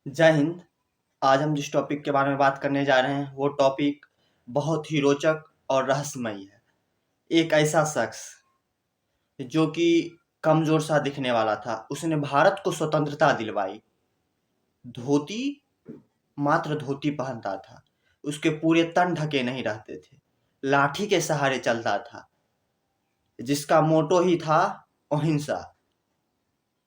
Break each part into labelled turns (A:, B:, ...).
A: जय हिंद। आज हम जिस टॉपिक के बारे में बात करने जा रहे हैं वो टॉपिक बहुत ही रोचक और रहस्यमयी है। एक ऐसा शख्स जो कि कमजोर सा दिखने वाला था, उसने भारत को स्वतंत्रता दिलवाई। धोती, मात्र धोती पहनता था। उसके पूरे तन ढके नहीं रहते थे। लाठी के सहारे चलता था, जिसका मोटो ही था अहिंसा।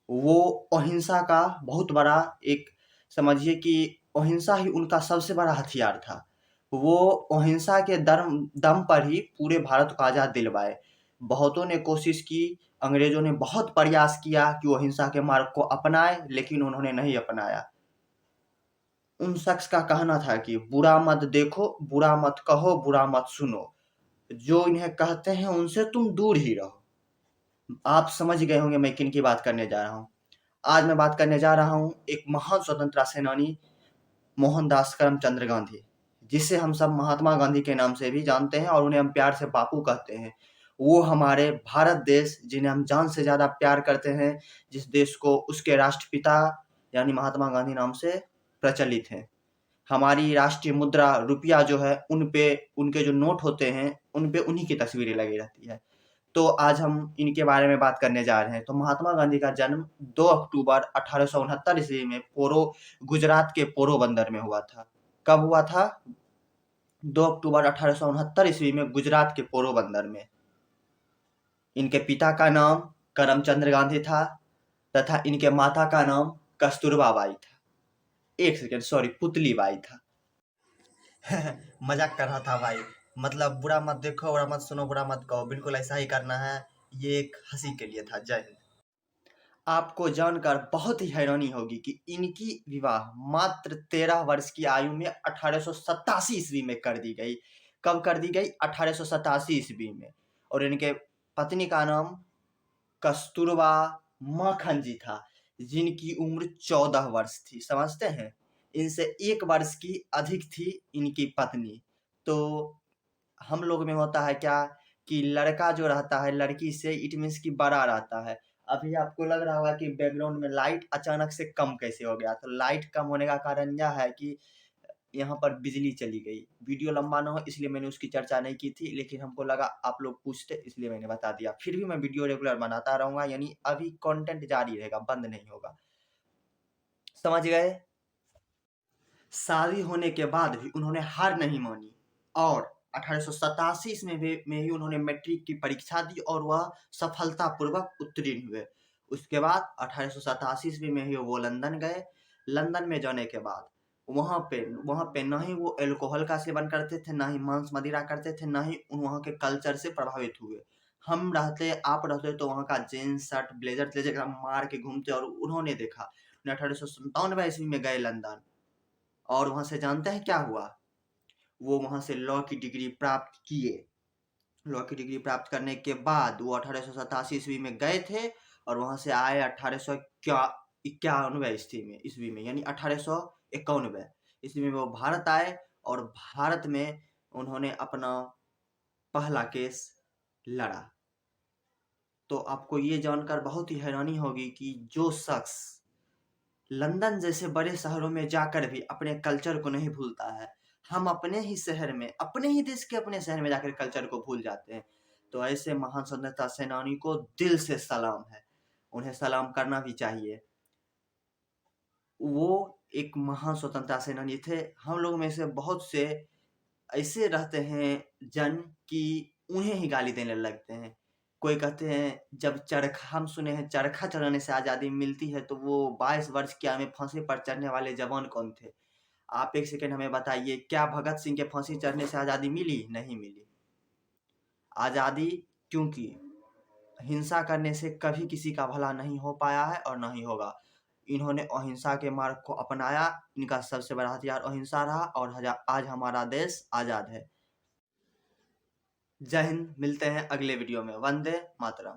A: वो अहिंसा का बहुत बड़ा एक, समझिए कि अहिंसा ही उनका सबसे बड़ा हथियार था। वो अहिंसा के दम पर ही पूरे भारत को आज़ाद दिलवाए। बहुतों ने कोशिश की, अंग्रेजों ने बहुत प्रयास किया कि वो अहिंसा के मार्ग को अपनाए, लेकिन उन्होंने नहीं अपनाया। उन शख्स का कहना था कि बुरा मत देखो, बुरा मत कहो, बुरा मत सुनो। जो इन्हें कहते हैं उनसे तुम दूर ही रहो। आप समझ गए होंगे मैं किन की बात करने जा रहा हूँ। आज मैं बात करने जा रहा हूँ एक महान स्वतंत्रता सेनानी मोहनदास करमचंद गांधी, जिसे हम सब महात्मा गांधी के नाम से भी जानते हैं और उन्हें हम प्यार से बापू कहते हैं। वो हमारे भारत देश, जिन्हें हम जान से ज़्यादा प्यार करते हैं, जिस देश को उसके राष्ट्रपिता यानी महात्मा गांधी नाम से प्रचलित है। हमारी राष्ट्रीय मुद्रा रुपया जो है, उन पे उनके जो नोट होते हैं, उन पे उन्हीं की तस्वीरें लगी रहती है। तो आज हम इनके बारे में बात करने जा रहे हैं। तो महात्मा गांधी का जन्म 2 अक्टूबर 1869 ईस्वी में गुजरात के पोरबंदर में हुआ था। कब हुआ था? 2 अक्टूबर 1869 ईस्वी में गुजरात के पोरबंदर में। इनके पिता का नाम करमचंद गांधी था तथा इनके माता का नाम कस्तूरबा बाई था। एक सेकेंड, सॉरी, पुतली बाई था। मजाक कर रहा था भाई। मतलब बुरा मत देखो, बुरा मत सुनो, बुरा मत कहो, बिल्कुल ऐसा ही करना है। ये एक हंसी के लिए था। जय हिंद। आपको जानकर बहुत ही हैरानी होगी कि इनकी विवाह मात्र 13 वर्ष की आयु में 1887 ईस्वी में कर दी गई। कब कर दी गई? 1887 ईस्वी में। और इनके पत्नी का नाम कस्तूरबा माखन जी था, जिनकी उम्र 14 वर्ष थी। समझते हैं? इनसे 1 वर्ष की अधिक थी इनकी पत्नी। तो हम लोग में होता है क्या कि लड़का जो रहता है लड़की से इट मीन्स कि बड़ा रहता है। अभी आपको लग रहा होगा कि बैकग्राउंड में लाइट अचानक से कम कैसे हो गया। तो लाइट कम होने का कारण यह है कि यहाँ पर बिजली चली गई। वीडियो लंबा ना हो इसलिए मैंने उसकी चर्चा नहीं की थी, लेकिन हमको लगा आप लोग पूछते इसलिए मैंने बता दिया। फिर भी मैं वीडियो रेगुलर बनाता रहूंगा, यानी अभी कंटेंट जारी रहेगा, बंद नहीं होगा। समझ गए? शादी होने के बाद भी उन्होंने हार नहीं मानी और 1887 में ही उन्होंने मैट्रिक की परीक्षा दी और वह सफलतापूर्वक उत्तीर्ण हुए। उसके बाद 1887 ईस्वी में ही वो लंदन गए। लंदन में जाने के बाद वहाँ पे ना ही वो अल्कोहल का सेवन करते थे, ना ही मांस मदिरा करते थे, ना ही वहाँ के कल्चर से प्रभावित हुए। हम रहते, आप रहते तो वहाँ का जींस शर्ट ब्लेजर त्लेजर मार के घूमते। और उन्होंने देखा, 1897 ईस्वी में गए लंदन और वहां से जानते हैं क्या हुआ? वो वहां से लॉ की डिग्री प्राप्त किए। लॉ की डिग्री प्राप्त करने के बाद वो 1887 ईस्वी में गए थे और वहां से आए 1891 ईस्वी में, यानी 1891 ईस्वी में वो भारत आए और भारत में उन्होंने अपना पहला केस लड़ा। तो आपको ये जानकर बहुत ही हैरानी होगी कि जो शख्स लंदन जैसे बड़े शहरों में जाकर भी अपने कल्चर को नहीं भूलता है, हम अपने ही शहर में, अपने ही देश के अपने शहर में जाकर कल्चर को भूल जाते हैं। तो ऐसे महान स्वतंत्रता सेनानी को दिल से सलाम है, उन्हें सलाम करना भी चाहिए। वो एक महान स्वतंत्रता सेनानी थे। हम लोग में से बहुत से ऐसे रहते हैं जन कि उन्हें ही गाली देने लगते हैं। कोई कहते हैं जब चरखा, हम सुने हैं चरखा चलाने से आज़ादी मिलती है, तो वो 22 वर्ष की आयु में फांसी पर चढ़ने वाले जवान कौन थे? आप एक सेकंड हमें बताइए, क्या भगत सिंह के फांसी चढ़ने से आज़ादी मिली? नहीं मिली। आज़ादी क्योंकि हिंसा करने से कभी किसी का भला नहीं हो पाया है और नहीं होगा। इन्होंने अहिंसा के मार्ग को अपनाया। इनका सबसे बड़ा हथियार अहिंसा रहा और आज हमारा देश आज़ाद है। जय हिंद। मिलते हैं अगले वीडियो में। वंदे मातरम।